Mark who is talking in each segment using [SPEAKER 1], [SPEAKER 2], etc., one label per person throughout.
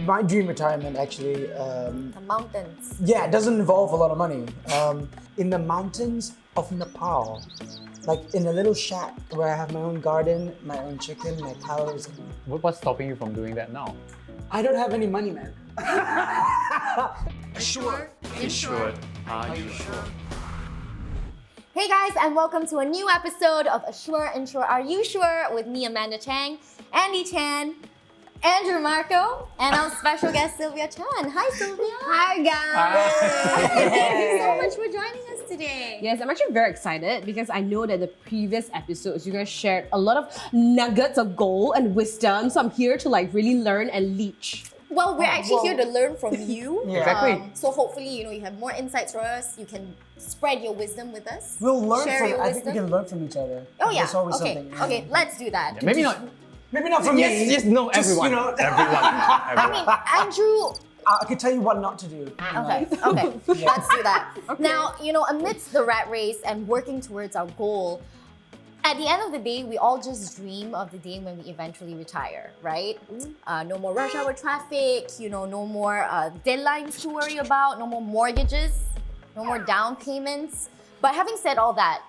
[SPEAKER 1] my dream retirement actually,
[SPEAKER 2] The mountains.
[SPEAKER 1] yeah, it doesn't involve a lot of money. In the mountains of Nepal, like in a little shack where I have my own garden, my own chicken, my cows.
[SPEAKER 3] What's stopping you from doing that now?
[SPEAKER 1] I don't have any money, man.
[SPEAKER 2] Sure.
[SPEAKER 3] Insure. Are you sure?
[SPEAKER 2] Hey guys, and welcome to a new episode of Assure, Insure, Are You Sure? With me, Amanda Chang, Andie Chan, Andrew Marco, and our special guest, Sylvia Chan. Hi, Sylvia.
[SPEAKER 4] Hi guys!
[SPEAKER 2] Thank you so much for joining us today.
[SPEAKER 4] Yes, I'm actually very excited because I know that the previous episodes you guys shared a lot of nuggets of gold and wisdom, so I'm here to really learn and leach.
[SPEAKER 2] Well, we're actually here to learn from you.
[SPEAKER 1] Yeah.
[SPEAKER 3] Exactly.
[SPEAKER 2] So hopefully, you have more insights for us. You can spread your wisdom with us.
[SPEAKER 1] We'll learn
[SPEAKER 2] Share
[SPEAKER 1] from.
[SPEAKER 2] your
[SPEAKER 1] I think we
[SPEAKER 2] wisdom.
[SPEAKER 1] can learn from each other.
[SPEAKER 2] Oh yeah.
[SPEAKER 1] There's always
[SPEAKER 2] Okay.
[SPEAKER 1] something.
[SPEAKER 2] Okay. Let's do that.
[SPEAKER 3] Maybe not.
[SPEAKER 1] Maybe not from me.
[SPEAKER 3] Yes, no,
[SPEAKER 1] Just,
[SPEAKER 3] everyone.
[SPEAKER 1] you know.
[SPEAKER 3] Everyone.
[SPEAKER 2] I mean, Andrew.
[SPEAKER 1] I could tell you what not to do.
[SPEAKER 2] Okay. Okay. Let's do that. Now, amidst the rat race and working towards our goal, at the end of the day, we all just dream of the day when we eventually retire, right? No more rush hour traffic, no more deadlines to worry about, no more mortgages, no more down payments. But having said all that,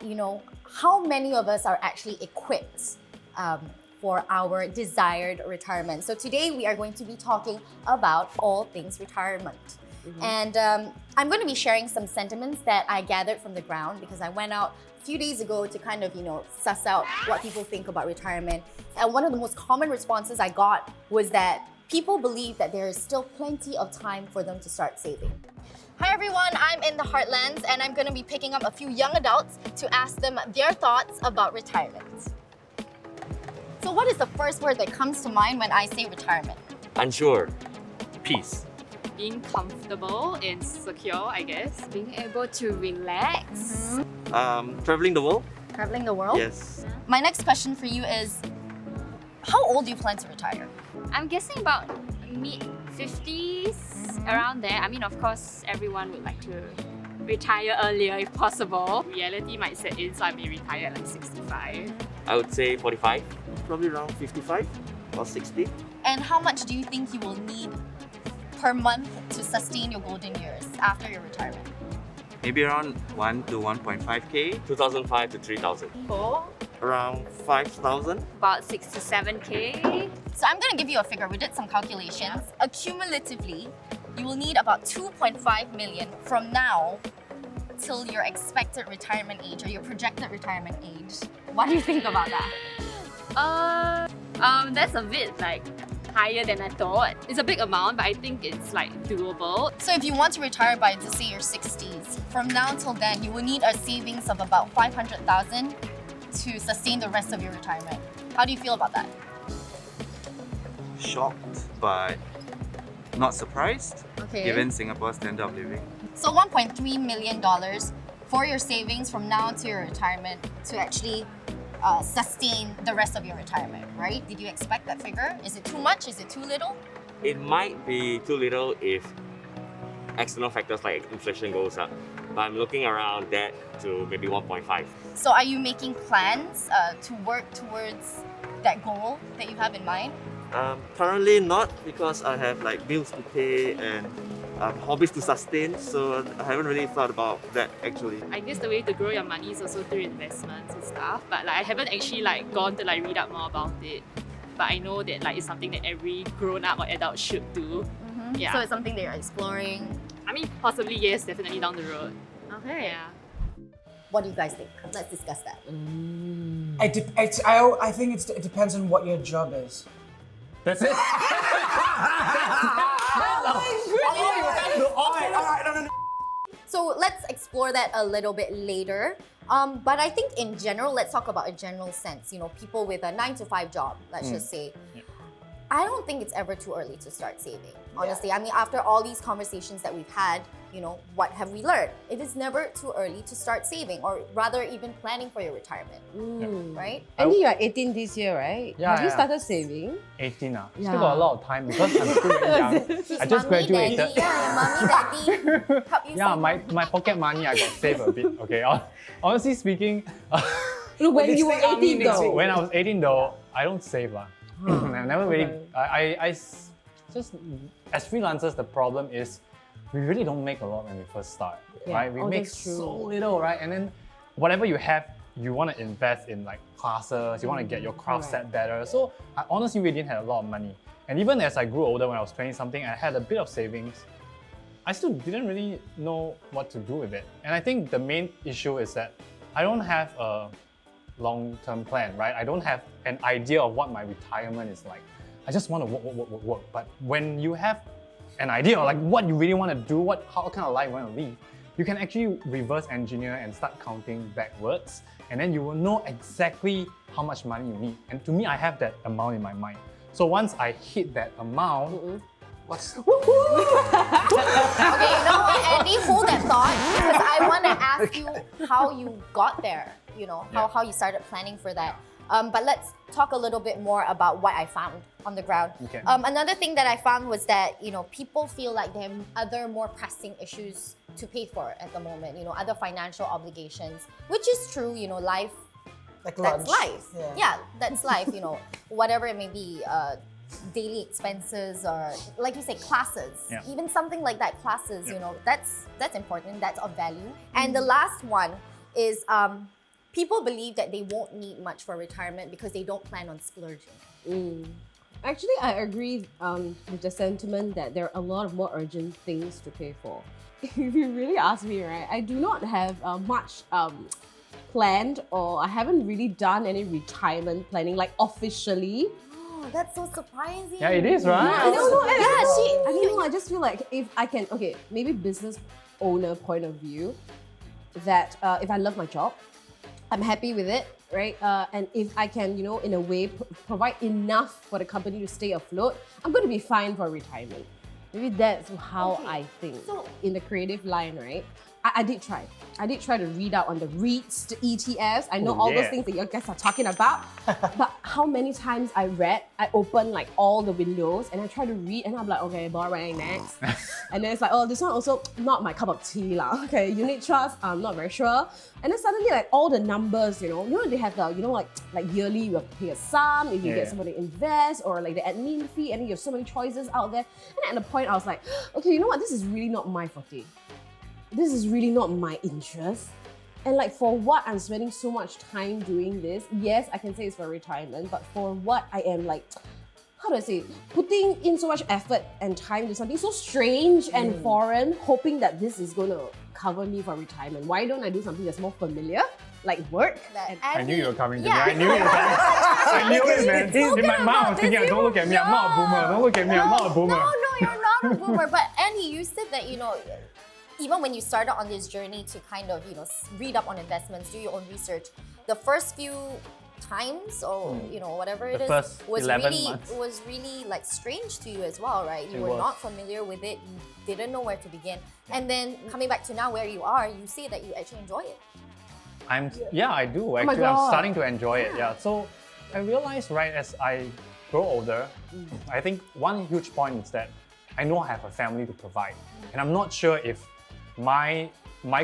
[SPEAKER 2] how many of us are actually equipped for our desired retirement? So today we are going to be talking about all things retirement. And I'm going to be sharing some sentiments that I gathered from the ground because I went out a few days ago to kind of, suss out what people think about retirement. And one of the most common responses I got was that people believe that there is still plenty of time for them to start saving. Hi everyone, I'm in the Heartlands and I'm going to be picking up a few young adults to ask them their thoughts about retirement. So what is the first word that comes to mind when I say retirement?
[SPEAKER 5] Unsure. Peace.
[SPEAKER 6] Being comfortable and secure, I guess. Being able to relax.
[SPEAKER 5] Traveling the world?
[SPEAKER 2] Traveling the world?
[SPEAKER 5] Yes.
[SPEAKER 2] My next question for you is, how old do you plan to retire?
[SPEAKER 6] I'm guessing about mid-50s, around there. I mean, of course, everyone would like to retire earlier if possible. Reality might set in, so I may retire at 65.
[SPEAKER 5] I would say 45. Probably around 55 or 60.
[SPEAKER 2] And how much do you think you will need per month to sustain your golden years after your retirement?
[SPEAKER 7] Maybe around 1 to 1.5k.
[SPEAKER 5] 2005 to 3000.
[SPEAKER 6] Four,
[SPEAKER 7] Around 5,000.
[SPEAKER 6] about 6 to 7k.
[SPEAKER 2] So I'm going to give you a figure. We did some calculations. Accumulatively, you will need about 2.5 million from now till your expected retirement age or your projected retirement age. What do you think about that?
[SPEAKER 6] That's a bit higher than I thought. It's a big amount, but I think it's doable.
[SPEAKER 2] So if you want to retire by, let's say, your 60s, from now till then, you will need a savings of about 500,000 to sustain the rest of your retirement. How do you feel about that?
[SPEAKER 7] Shocked, but not surprised,
[SPEAKER 2] Okay.
[SPEAKER 7] given Singapore's standard of living.
[SPEAKER 2] So $1.3 million for your savings from now to your retirement to actually sustain the rest of your retirement, right? Did you expect that figure? Is it too much? Is it too little?
[SPEAKER 5] It might be too little if external factors like inflation goes up. But I'm looking around that to maybe 1.5.
[SPEAKER 2] So are you making plans to work towards that goal that you have in mind?
[SPEAKER 7] Currently not, because I have bills to pay and hobbies to sustain, so I haven't really thought about that actually.
[SPEAKER 6] I guess the way to grow your money is also through investments and stuff. But I haven't actually gone to read up more about it. But I know that it's something that every grown-up or adult should do. Yeah.
[SPEAKER 2] So it's something that you're exploring.
[SPEAKER 6] I mean, possibly yes, definitely down the road.
[SPEAKER 2] Okay.
[SPEAKER 6] Yeah.
[SPEAKER 2] What do you guys think? Let's discuss that.
[SPEAKER 1] I think it depends on what your job is.
[SPEAKER 3] That's it.
[SPEAKER 2] So let's explore that a little bit later. But I think in general, let's talk about a general sense. People with a 9-to-5 job, let's just say. I don't think it's ever too early to start saving, honestly. I mean, after all these conversations that we've had, what have we learned? It is never too early to start saving, or rather even planning for your retirement, right?
[SPEAKER 4] Andie, you're 18 this year, right?
[SPEAKER 3] Yeah,
[SPEAKER 4] Have you
[SPEAKER 3] yeah.
[SPEAKER 4] started saving?
[SPEAKER 3] 18 ah.
[SPEAKER 4] Yeah.
[SPEAKER 3] Still got a lot of time because I'm still very young. I just
[SPEAKER 2] Mommy,
[SPEAKER 3] graduated.
[SPEAKER 2] Daddy, mommy, daddy, help you
[SPEAKER 3] Yeah,
[SPEAKER 2] save.
[SPEAKER 3] my pocket money I got saved a bit. Okay, honestly speaking,
[SPEAKER 4] Look, when you were
[SPEAKER 1] Next week,
[SPEAKER 4] 18 though.
[SPEAKER 3] when I was 18 though, I don't save lah. I never really. I just as freelancers, the problem is we really don't make a lot when we first start, right? We make
[SPEAKER 4] that's true.
[SPEAKER 3] so little, right? And then whatever you have, you want to invest in like classes, you want to get your craft set better. So I honestly really didn't have a lot of money. And even as I grew older, when I was 20 something, I had a bit of savings. I still didn't really know what to do with it. And I think the main issue is that I don't have a long-term plan, right? I don't have an idea of what my retirement is like. I just want to work. But when you have an idea of like what you really want to do, how kind of life you want to live, you can actually reverse engineer and start counting backwards, and then you will know exactly how much money you need. And to me, I have that amount in my mind. So once I hit that amount,
[SPEAKER 1] What's
[SPEAKER 2] Okay, you know what, Andie, hold that thought because I want to ask you how you got there. You know, how you started planning for that. But let's talk a little bit more about what I found on the ground.
[SPEAKER 3] Okay.
[SPEAKER 2] Another thing that I found was that, you know, people feel like they have other more pressing issues to pay for at the moment, you know, other financial obligations, which is true, you know, life,
[SPEAKER 1] like
[SPEAKER 2] that's
[SPEAKER 1] lunch?
[SPEAKER 2] life. Yeah, that's life, you know, whatever it may be, daily expenses or like you say, classes, even something like that, classes, you know, that's important, that's of value. And the last one is, people believe that they won't need much for retirement because they don't plan on splurging.
[SPEAKER 4] Actually, I agree with the sentiment that there are a lot of more urgent things to pay for. If you really ask me, right, I do not have much planned, or I haven't really done any retirement planning, like officially.
[SPEAKER 2] Oh, that's so surprising.
[SPEAKER 3] yeah, it is, right?
[SPEAKER 4] I don't know.
[SPEAKER 2] Yeah,
[SPEAKER 4] I don't know. I just feel like if I can, okay, maybe business owner point of view, that if I love my job, I'm happy with it, right? And if I can, you know, in a way provide enough for the company to stay afloat, I'm going to be fine for retirement. Maybe that's how I think.
[SPEAKER 2] So-
[SPEAKER 4] in the creative line, right? I did try. I did try to read out on the REITs, the ETFs. I know all those things that you guys are talking about. But how many times I read, I opened like all the windows and I try to read and I'm like, okay, boring, next. And then it's like, oh, this one also not my cup of tea lah. Okay, unit trust, I'm not very sure. And then suddenly like all the numbers, you know they have the, you know, like yearly you have to pay a sum if you get somebody to invest, or like the admin fee, and then you have so many choices out there. And at the point I was like, okay, you know what, this is really not my forte. This is really not my interest. And like for what I'm spending so much time doing this, yes, I can say it's for retirement, but for what I am like, how do I say, putting in so much effort and time to something so strange and foreign, hoping that this is going to cover me for retirement. Why don't I do something that's more familiar, like work? And
[SPEAKER 3] I knew you were coming to me.
[SPEAKER 2] Yeah.
[SPEAKER 3] I knew you were coming. I knew it, man.
[SPEAKER 2] Talking
[SPEAKER 3] In my mind, I was
[SPEAKER 2] about
[SPEAKER 3] thinking,
[SPEAKER 2] this,
[SPEAKER 3] don't look at me, I'm not a boomer. Don't look at me, I'm not a boomer.
[SPEAKER 2] No, you're not a boomer. But Andie, you said that, you know, even when you started on this journey to kind of, you know, read up on investments, do your own research, the first few times or you know whatever it
[SPEAKER 3] The
[SPEAKER 2] is
[SPEAKER 3] first
[SPEAKER 2] was
[SPEAKER 3] 11
[SPEAKER 2] really
[SPEAKER 3] months.
[SPEAKER 2] was really like strange to you as well, right? You
[SPEAKER 3] It
[SPEAKER 2] were
[SPEAKER 3] was.
[SPEAKER 2] not familiar with it, you didn't know where to begin. And then coming back to now where you are, you say that you actually enjoy it.
[SPEAKER 3] I do
[SPEAKER 4] my
[SPEAKER 3] actually. I'm
[SPEAKER 4] God.
[SPEAKER 3] starting to enjoy it. Yeah. So I realized right as I grow older, I think one huge point is that I know I have a family to provide, and I'm not sure if my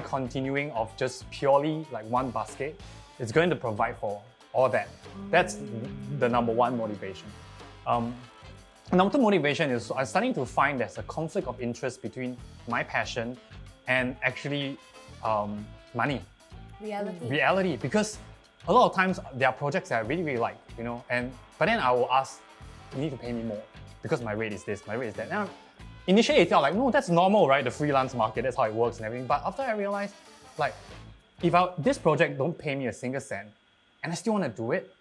[SPEAKER 3] continuing of just purely like one basket is going to provide for all that. That's the number one motivation. Number two motivation is I'm starting to find there's a conflict of interest between my passion and actually money. Reality, because a lot of times there are projects that I really, really like, you know, but then I will ask, you need to pay me more because my rate is this, my rate is that. Now, initially it felt like, no, that's normal, right? The freelance market, that's how it works and everything. But after I realized, like, if this project don't pay me a single cent and I still want to do it,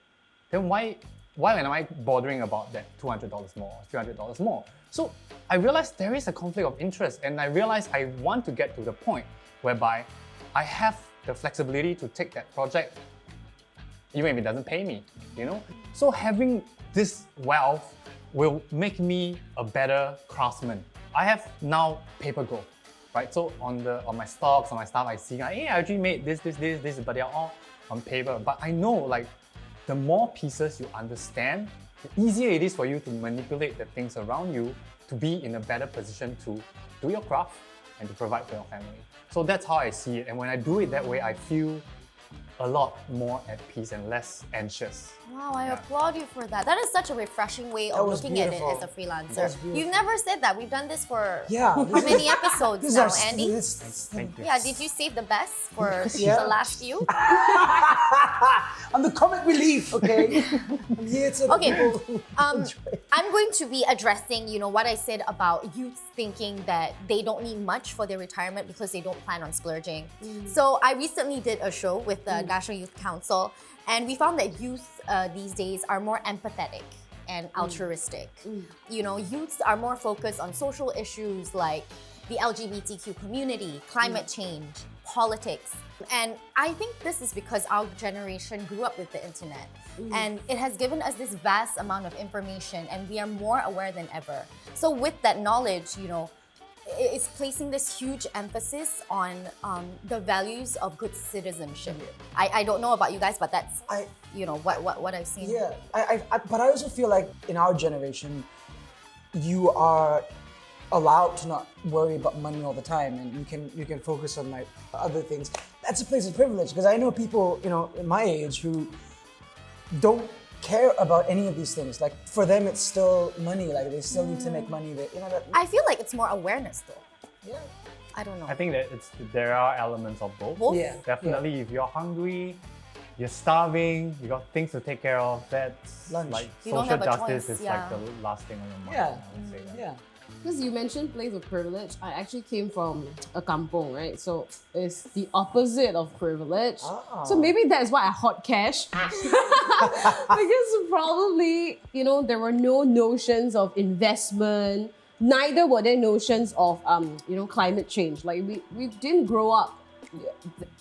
[SPEAKER 3] then why am I bothering about that $200 more, $300 more? So I realized there is a conflict of interest, and I realized I want to get to the point whereby I have the flexibility to take that project even if it doesn't pay me, you know? So having this wealth will make me a better craftsman. I have now paper growth, right? So on my stocks, on my stuff, I see like, hey, I actually made this, but they are all on paper. But I know like the more pieces you understand, the easier it is for you to manipulate the things around you to be in a better position to do your craft and to provide for your family. So that's how I see it. And when I do it that way, I feel a lot more at peace and less anxious.
[SPEAKER 2] Wow, I applaud you for that. That is such a refreshing way of
[SPEAKER 1] was
[SPEAKER 2] looking at it
[SPEAKER 1] beautiful.
[SPEAKER 2] as a freelancer.
[SPEAKER 1] That was beautiful.
[SPEAKER 2] You've never said that. We've done this for
[SPEAKER 1] Yeah.
[SPEAKER 2] how many episodes
[SPEAKER 1] These
[SPEAKER 2] now,
[SPEAKER 1] are
[SPEAKER 2] Andy?
[SPEAKER 3] Thank you.
[SPEAKER 2] Yeah, did you save the best for
[SPEAKER 1] Yeah.
[SPEAKER 2] the last few?
[SPEAKER 1] I'm the comic relief, okay? I'm here to
[SPEAKER 2] Okay,
[SPEAKER 1] people.
[SPEAKER 2] I'm going to be addressing, what I said about youths thinking that they don't need much for their retirement because they don't plan on splurging. So I recently did a show with the National Youth Council, and we found that youth these days are more empathetic and altruistic. Youths are more focused on social issues like the LGBTQ community, climate change, politics. And I think this is because our generation grew up with the internet. And it has given us this vast amount of information, and we are more aware than ever. So with that knowledge, it's placing this huge emphasis on the values of good citizenship. I don't know about you guys, but that's what I've seen.
[SPEAKER 1] Yeah, but I also feel like in our generation, you are allowed to not worry about money all the time, and you can focus on like other things. That's a place of privilege, because I know people in my age who don't care about any of these things. Like for them, it's still money. Like they still need to make money.
[SPEAKER 2] I feel like it's more awareness though.
[SPEAKER 1] Yeah.
[SPEAKER 2] I don't know.
[SPEAKER 3] I think that there are elements of both.
[SPEAKER 2] Both?
[SPEAKER 1] Yeah.
[SPEAKER 3] Definitely, if you're hungry, you're starving, you got things to take care of, that's
[SPEAKER 1] Lunch.
[SPEAKER 3] like
[SPEAKER 2] You don't
[SPEAKER 3] social
[SPEAKER 2] have a
[SPEAKER 3] justice
[SPEAKER 2] choice,
[SPEAKER 3] is
[SPEAKER 2] yeah.
[SPEAKER 3] like the last thing on your mind.
[SPEAKER 1] Yeah.
[SPEAKER 3] I would say that.
[SPEAKER 1] Yeah.
[SPEAKER 4] Because you mentioned place of privilege, I actually came from a kampong, right? So it's the opposite of privilege.
[SPEAKER 1] Ah.
[SPEAKER 4] So maybe that's why I hoard cash. Because probably, there were no notions of investment, neither were there notions of, climate change. Like we didn't grow up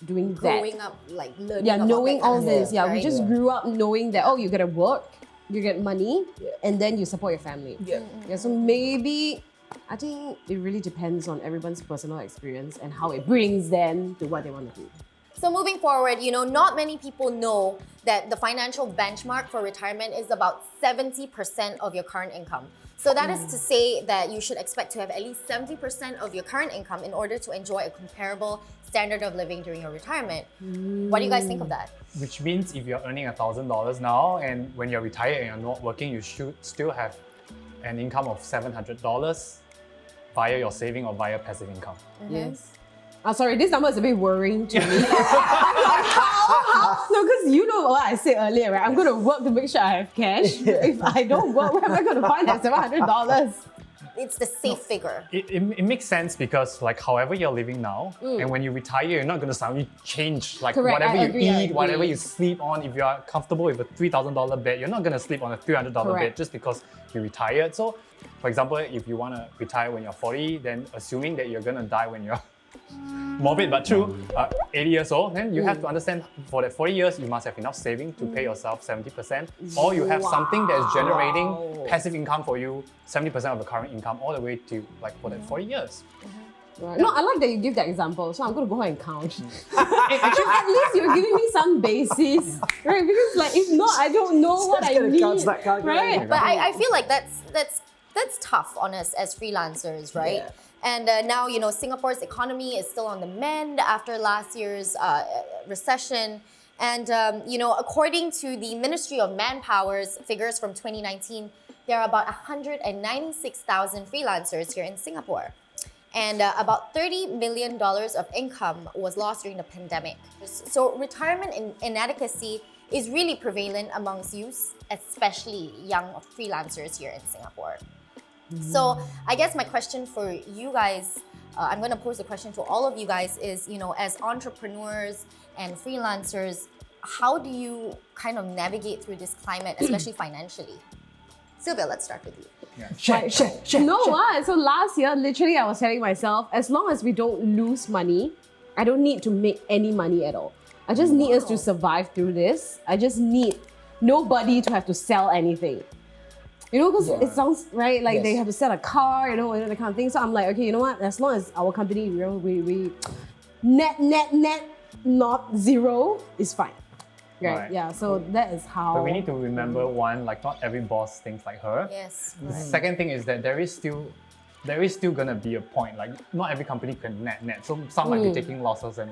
[SPEAKER 4] doing that.
[SPEAKER 2] Growing up, like learning
[SPEAKER 4] Yeah,
[SPEAKER 2] about
[SPEAKER 4] knowing
[SPEAKER 2] that kind
[SPEAKER 4] all
[SPEAKER 2] of
[SPEAKER 4] this.
[SPEAKER 2] stuff,
[SPEAKER 4] Yeah, we
[SPEAKER 2] right?
[SPEAKER 4] just grew up knowing that, you gotta work, you get money, and then you support your family.
[SPEAKER 1] Yeah.
[SPEAKER 4] Yeah, so maybe I think it really depends on everyone's personal experience and how it brings them to what they want to do.
[SPEAKER 2] So moving forward, not many people know that the financial benchmark for retirement is about 70% of your current income. So that is to say that you should expect to have at least 70% of your current income in order to enjoy a comparable standard of living during your retirement. What do you guys think of that?
[SPEAKER 3] Which means if you're earning $1,000 now, and when you're retired and you're not working, you should still have an income of $700 via your saving or via passive income.
[SPEAKER 4] Yes. Sorry, this number is a bit worrying to me. I'm like, how? No, because you know what I said earlier, right? I'm going to work to make sure I have cash. If I don't work, where am I going to find that $700?
[SPEAKER 2] It's the safe figure.
[SPEAKER 3] It makes sense because like however you're living now, and when you retire, you're not going to suddenly change like
[SPEAKER 4] Correct,
[SPEAKER 3] whatever
[SPEAKER 4] I
[SPEAKER 3] you
[SPEAKER 4] agree, I
[SPEAKER 3] eat,
[SPEAKER 4] agree.
[SPEAKER 3] whatever you sleep on. If you are comfortable with a $3,000 bed, you're not going to sleep on a $300 bed
[SPEAKER 4] Correct.
[SPEAKER 3] just because you retired. So, for example, if you want to retire when you're 40, then assuming that you're going to die when you're morbid but true, 80 years old, then you have to understand for that 40 years, you must have enough saving to pay yourself 70%, or you have something that's generating passive income for you, 70% of the current income, all the way to like for that 40 years.
[SPEAKER 4] Right. No, I like that you give that example, so I'm going to go ahead and count. At least you're giving me some basis, right? Because like if not, I don't know what I need, right?
[SPEAKER 2] But I feel like that's tough on us as freelancers, right?
[SPEAKER 1] Yeah.
[SPEAKER 2] And now, Singapore's economy is still on the mend after last year's recession. And, according to the Ministry of Manpower's figures from 2019, there are about 196,000 freelancers here in Singapore. And about $30 million of income was lost during the pandemic. So retirement inadequacy is really prevalent amongst youth, especially young freelancers here in Singapore. So I guess my question for you guys, I'm going to pose a question to all of you guys is, as entrepreneurs and freelancers, how do you kind of navigate through this climate, especially financially? Sylvia, let's start with you.
[SPEAKER 1] Share.
[SPEAKER 4] What? So last year, literally, I was telling myself, as long as we don't lose money, I don't need to make any money at all. I just need us to survive through this. I just need nobody to have to sell anything. Because it sounds, right, like they have to sell a car, that kind of thing. So I'm like, okay, you know what? As long as our company, we net, not zero is fine. Right? Yeah, so that is how...
[SPEAKER 3] But we need to remember one, like not every boss thinks like her.
[SPEAKER 2] Yes.
[SPEAKER 3] The second thing is that there is still there is still gonna be a point, like not every company can net. So some might be taking losses, and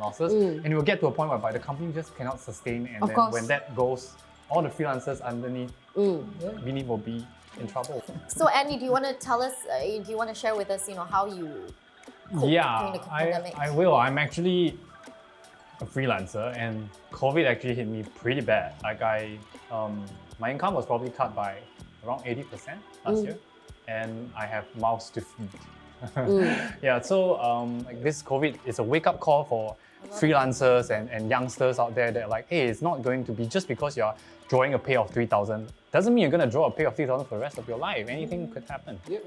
[SPEAKER 3] it will get to a point whereby the company just cannot sustain, and
[SPEAKER 4] Of
[SPEAKER 3] then
[SPEAKER 4] course.
[SPEAKER 3] when that goes, all the freelancers beneath will be in trouble.
[SPEAKER 2] So Andy, do you want to tell us? Do you want to share with us, how you coped during the pandemic?
[SPEAKER 3] I will. I'm actually a freelancer, and COVID actually hit me pretty bad. Like my income was probably cut by around 80% last year, and I have mouths to feed. Yeah, so like this COVID is a wake-up call for freelancers and youngsters out there that like, hey, it's not going to be just because you're drawing a pay of 3,000 doesn't mean you're going to draw a pay of 3,000 for the rest of your life. Anything could happen.
[SPEAKER 1] Yeah.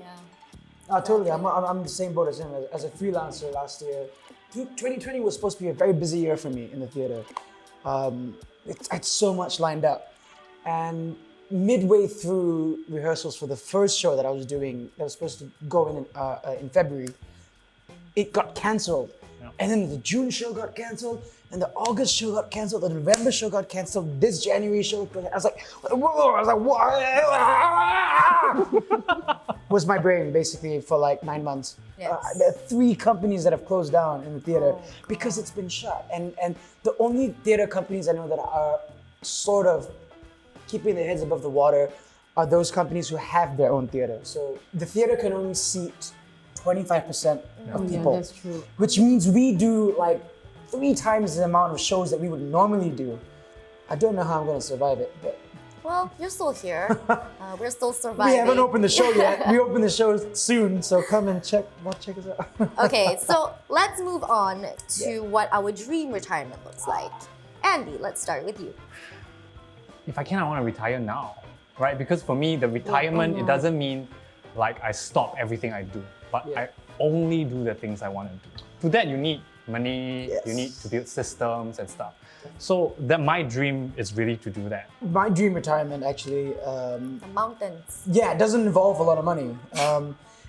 [SPEAKER 1] Totally. I'm the same boat as him. As a freelancer last year, 2020 was supposed to be a very busy year for me in the theatre. I had so much lined up, and midway through rehearsals for the first show that I was doing, that was supposed to go in February, it got cancelled.
[SPEAKER 3] Yeah.
[SPEAKER 1] And then the June show got cancelled, and the August show got cancelled, the November show got cancelled, this January show got cancelled. I was like, whoa! I was like, what? Was my brain basically for like 9 months.
[SPEAKER 2] Yes.
[SPEAKER 1] There are 3 companies that have closed down in the theatre because it's been shut. And the only theatre companies I know that are sort of keeping their heads above the water are those companies who have their own theatre. So the theatre can only seat 25% of people.
[SPEAKER 4] Yeah, that's true.
[SPEAKER 1] Which means we do like 3 times the amount of shows that we would normally do. I don't know how I'm going to survive it, but
[SPEAKER 2] Well, you're still here. We're still surviving.
[SPEAKER 1] we haven't opened the show yet. We open the show soon, so come and check us out.
[SPEAKER 2] Okay, so let's move on to what our dream retirement looks like. Andy, let's start with you.
[SPEAKER 3] If I can, I want to retire now, right? Because for me, the retirement, it doesn't mean like I stop everything I do, but I only do the things I want to do. To that, you need money, you need to build systems and stuff. So that my dream is really to do that.
[SPEAKER 1] My dream retirement actually,
[SPEAKER 2] The mountains.
[SPEAKER 1] it doesn't involve a lot of money.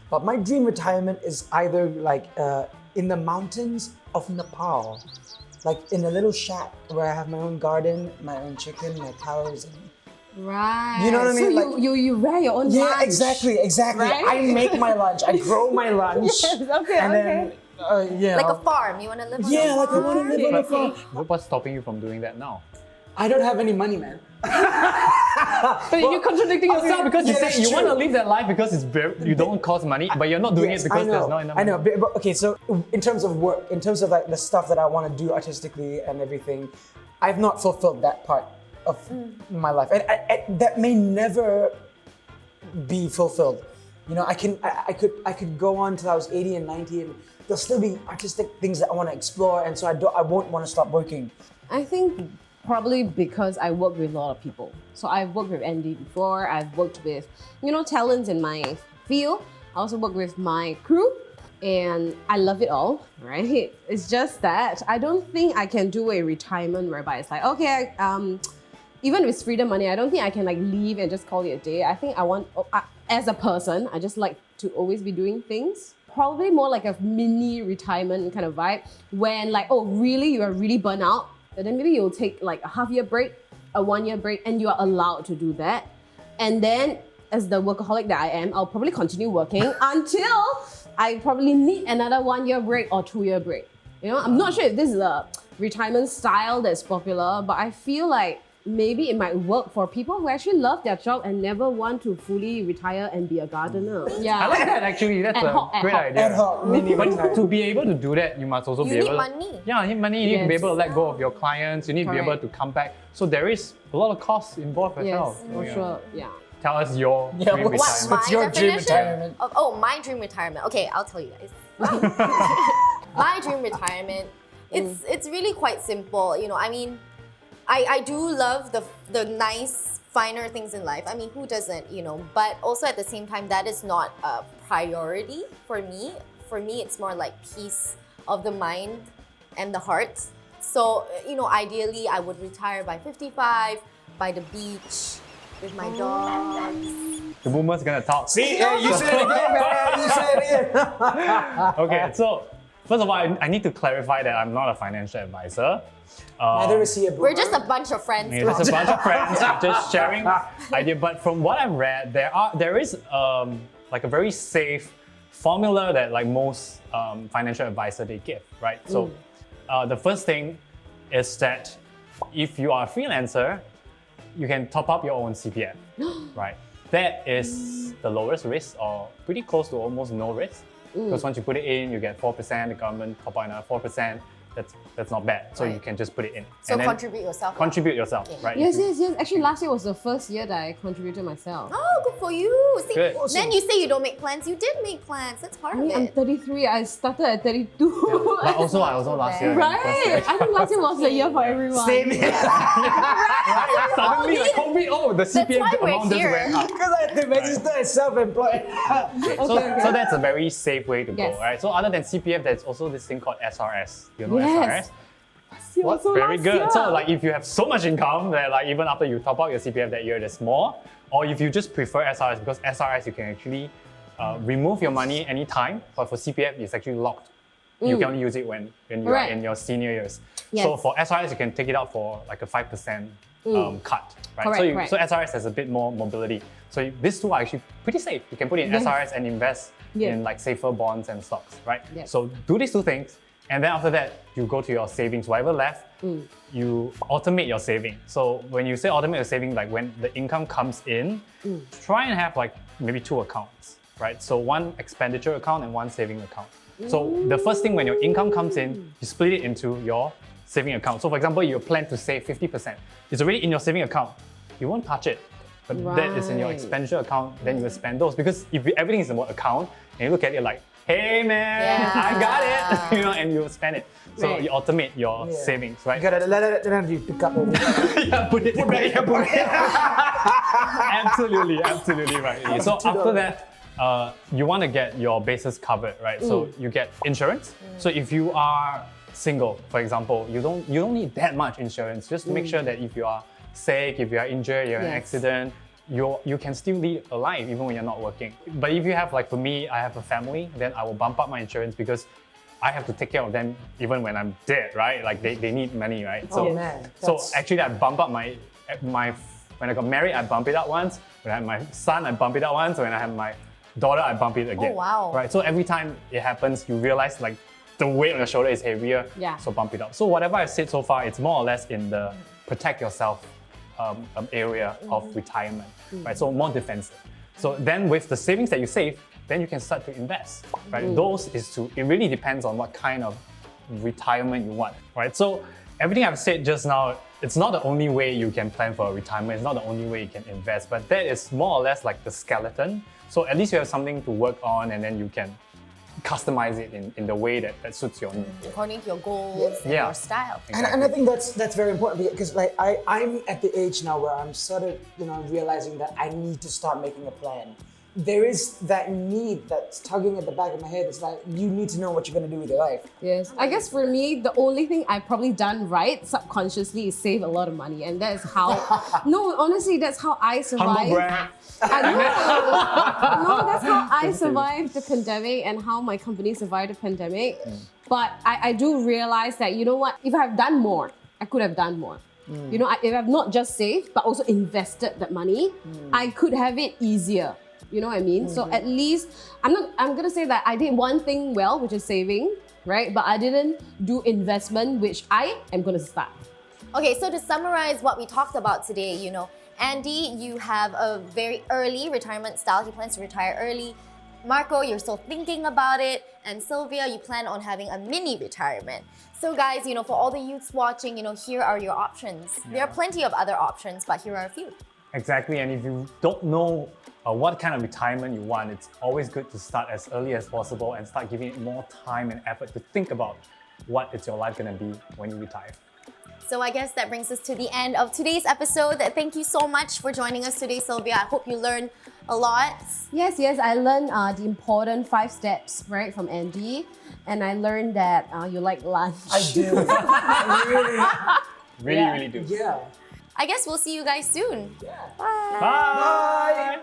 [SPEAKER 1] But my dream retirement is either like in the mountains of Nepal, like in a little shack where I have my own garden, my own chicken, my cows.
[SPEAKER 4] Right.
[SPEAKER 1] You know what I mean?
[SPEAKER 4] So
[SPEAKER 1] Like-
[SPEAKER 4] you rear your own
[SPEAKER 1] Yeah,
[SPEAKER 4] lunch.
[SPEAKER 1] exactly.
[SPEAKER 4] Right?
[SPEAKER 1] I make my lunch. I grow my lunch.
[SPEAKER 4] Yes, okay,
[SPEAKER 1] and then,
[SPEAKER 2] Like a farm. You want to live on a
[SPEAKER 1] yeah, like I
[SPEAKER 2] farm?
[SPEAKER 1] want to live on a farm.
[SPEAKER 3] What's stopping you from doing that now?
[SPEAKER 1] I don't have any money, man.
[SPEAKER 3] But you're contradicting yourself because you
[SPEAKER 1] yeah,
[SPEAKER 3] say
[SPEAKER 1] that's
[SPEAKER 3] you
[SPEAKER 1] true.
[SPEAKER 3] want to live that life because it's you don't cost money, but you're not doing
[SPEAKER 1] Yes,
[SPEAKER 3] it because
[SPEAKER 1] I know,
[SPEAKER 3] there's not enough
[SPEAKER 1] I know,
[SPEAKER 3] money.
[SPEAKER 1] but okay, so in terms of work, in terms of like the stuff that I want to do artistically and everything, I've not fulfilled that part of my life. And that may never be fulfilled. You know, I could go on till I was 80 and 90 and there'll still be artistic things that I want to explore, and so I won't want to stop working.
[SPEAKER 4] I think probably because I work with a lot of people. So I've worked with Andie before, I've worked with, talents in my field. I also work with my crew, and I love it all, right? It's just that I don't think I can do a retirement whereby it's like, okay, even with freedom money, I don't think I can like leave and just call it a day. I think as a person, I just like to always be doing things. Probably more like a mini retirement kind of vibe when like, oh, really, you are really burnt out. And then maybe you'll take like a half-year break, a 1-year break, and you are allowed to do that. And then as the workaholic that I am, I'll probably continue working until I probably need another 1-year break or 2-year break. I'm not sure if this is a retirement style that's popular, but I feel like maybe it might work for people who actually love their job and never want to fully retire and be a gardener. Yeah.
[SPEAKER 3] I like that actually. That's
[SPEAKER 4] Ad hoc,
[SPEAKER 3] a great idea.
[SPEAKER 1] Ad hoc, mini
[SPEAKER 3] But
[SPEAKER 1] retirement.
[SPEAKER 3] to be able to do that, you must also
[SPEAKER 2] You
[SPEAKER 3] be
[SPEAKER 2] need
[SPEAKER 3] able.
[SPEAKER 2] money.
[SPEAKER 3] Yeah, you need money. You need to be
[SPEAKER 4] Yes.
[SPEAKER 3] able to let go of your clients. You need to be able
[SPEAKER 4] Correct.
[SPEAKER 3] to come back. So there is a lot of costs involved as
[SPEAKER 4] Yes,
[SPEAKER 3] well.
[SPEAKER 4] for
[SPEAKER 3] Yeah.
[SPEAKER 4] sure. Yeah.
[SPEAKER 3] Tell us your
[SPEAKER 1] Yeah,
[SPEAKER 3] dream
[SPEAKER 1] what's
[SPEAKER 3] retirement.
[SPEAKER 2] My
[SPEAKER 1] your dream
[SPEAKER 2] definition
[SPEAKER 1] retirement?
[SPEAKER 2] my dream retirement. Okay, I'll tell you guys. My dream retirement. It's really quite simple. I mean, I do love the nice, finer things in life. I mean, who doesn't, But also at the same time, that is not a priority for me. For me, it's more like peace of the mind and the heart. So, ideally, I would retire by 55, by the beach, with my dogs.
[SPEAKER 3] The woman's gonna talk.
[SPEAKER 1] See, you said it again, man. You said it again.
[SPEAKER 3] Okay, so first of all, I need to clarify that I'm not a financial advisor.
[SPEAKER 1] Neither is he a boomer.
[SPEAKER 2] We're just a bunch of friends.
[SPEAKER 3] It's just a bunch of friends just sharing idea. But from what I've read, there is like a very safe formula that like most financial advisor they give, right? So the first thing is that if you are a freelancer, you can top up your own CPF, right? That is the lowest risk, or pretty close to almost no risk. Because once you put it in, you get 4%, the government top out another 4%. That's not bad. So you can just put it in.
[SPEAKER 2] So
[SPEAKER 3] and then
[SPEAKER 2] contribute yourself.
[SPEAKER 3] Contribute yourself, right?
[SPEAKER 4] Yes. Actually, last year was the first year that I contributed myself.
[SPEAKER 2] Oh, good for you. See,
[SPEAKER 3] Good.
[SPEAKER 2] then you say you don't make plans. You did make plans. That's part
[SPEAKER 4] I mean,
[SPEAKER 2] of
[SPEAKER 4] I'm
[SPEAKER 2] it.
[SPEAKER 4] 33. I started at 32.
[SPEAKER 3] But also last year.
[SPEAKER 4] Right. I think last year was the year for everyone.
[SPEAKER 1] Same here.
[SPEAKER 3] Suddenly, like COVID, the CPF
[SPEAKER 2] why we're
[SPEAKER 3] amount just
[SPEAKER 2] here.
[SPEAKER 3] went up.
[SPEAKER 1] Because I had to register as self-employed.
[SPEAKER 3] So that's a very safe way to
[SPEAKER 4] Yes.
[SPEAKER 3] go, right? So other than CPF, there's also this thing called SRS. You know
[SPEAKER 4] Yes.
[SPEAKER 3] SRS?
[SPEAKER 4] What? So
[SPEAKER 3] Very
[SPEAKER 4] last
[SPEAKER 3] good.
[SPEAKER 4] year.
[SPEAKER 3] So like if you have so much income that like even after you top up your CPF that year, there's more. Or if you just prefer SRS, because SRS you can actually remove your money anytime, but for CPF it's actually locked. You can only use it when you are
[SPEAKER 4] Right.
[SPEAKER 3] in your senior years.
[SPEAKER 4] Yes.
[SPEAKER 3] So for SRS you can take it out for like a 5% cut. Right?
[SPEAKER 4] Correct,
[SPEAKER 3] So SRS has a bit more mobility. So these two are actually pretty safe. You can put it in
[SPEAKER 4] Yes.
[SPEAKER 3] SRS and invest
[SPEAKER 4] Yeah.
[SPEAKER 3] in like safer bonds and stocks, right?
[SPEAKER 4] Yes.
[SPEAKER 3] So do these two things, and then after that, you go to your savings, whatever left, you automate your saving. So when you say automate your saving, like when the income comes in, try and have like maybe 2 accounts, right? So one expenditure account and one saving account. So the first thing when your income comes in, you split it into your saving account. So for example, you plan to save 50%. It's already in your saving account. You won't touch it. But that is in your
[SPEAKER 4] Right.
[SPEAKER 3] expenditure account, then you will spend those. Because if everything is in one account, and you look at it like, hey man,
[SPEAKER 2] Yeah.
[SPEAKER 3] I got it, and you will spend it. So
[SPEAKER 4] Right.
[SPEAKER 3] you automate your savings,
[SPEAKER 1] You
[SPEAKER 3] right?
[SPEAKER 1] gotta let you pick up everything.
[SPEAKER 3] Yeah, put it absolutely right. So after that, you want to get your bases covered, right? So you get insurance. So if you are single, for example, you don't need that much insurance. Just to make sure that if you are sick, if you are injured, you have an
[SPEAKER 4] Yes.
[SPEAKER 3] accident, you can still lead a life even when you're not working. But if you have, like for me, I have a family, then I will bump up my insurance because I have to take care of them even when I'm dead, right? Like they need money, right?
[SPEAKER 1] Oh, man,
[SPEAKER 3] So
[SPEAKER 1] that's-
[SPEAKER 3] actually I bump up my when I got married, I bump it up once. When I had my son, I bump it up once. When I have my daughter, I bump it again.
[SPEAKER 2] Oh, wow.
[SPEAKER 3] Right. So every time it happens, you realize like the weight on your shoulder is heavier.
[SPEAKER 4] Yeah.
[SPEAKER 3] So bump it up. So whatever I've said so far, it's more or less in the protect yourself area of retirement, right? So more defensive. So then with the savings that you save, then you can start to invest, right? It really depends on what kind of retirement you want, right? So everything I've said just now, it's not the only way you can plan for a retirement, it's not the only way you can invest, but that is more or less like the skeleton. So at least you have something to work on, and then you can customize it in the way that suits your needs.
[SPEAKER 2] According to your goals and
[SPEAKER 3] Yeah.
[SPEAKER 2] your style.
[SPEAKER 1] And I think that's very important because like I'm at the age now where I'm sort of realizing that I need to start making a plan. There is that need that's tugging at the back of my head. It's like you need to know what you're gonna do with your life.
[SPEAKER 4] Yes. I guess for me, the only thing I've probably done right subconsciously is save a lot of money. And that is how, no, honestly, that's how I
[SPEAKER 3] Humble
[SPEAKER 4] survived.
[SPEAKER 3] brag.
[SPEAKER 4] I know. No, that's how I survived the pandemic and how my company survived the pandemic. But I do realize that, you know what, if I have done more, I could have done more. You know, if I've not just saved, but also invested that money, I could have it easier. You know what I mean? So at least, I'm gonna say that I did one thing well, which is saving, right? But I didn't do investment, which I am gonna start.
[SPEAKER 2] Okay, so to summarize what we talked about today, Andie, you have a very early retirement style. He plans to retire early. Marco, you're still thinking about it. And Sylvia, you plan on having a mini retirement. So guys, for all the youths watching, here are your options. There are plenty of other options, but here are a few.
[SPEAKER 3] Exactly, and if you don't know what kind of retirement you want, it's always good to start as early as possible and start giving it more time and effort to think about what is your life gonna be when you retire.
[SPEAKER 2] So I guess that brings us to the end of today's episode. Thank you so much for joining us today, Sylvia. I hope you learned a lot.
[SPEAKER 4] Yes, I learned the important 5 steps, right, from Andie. And I learned that you like lunch.
[SPEAKER 1] I do. I
[SPEAKER 3] Really do.
[SPEAKER 1] yeah.
[SPEAKER 2] I guess we'll see you guys soon.
[SPEAKER 1] Yeah.
[SPEAKER 2] Bye.
[SPEAKER 3] Bye.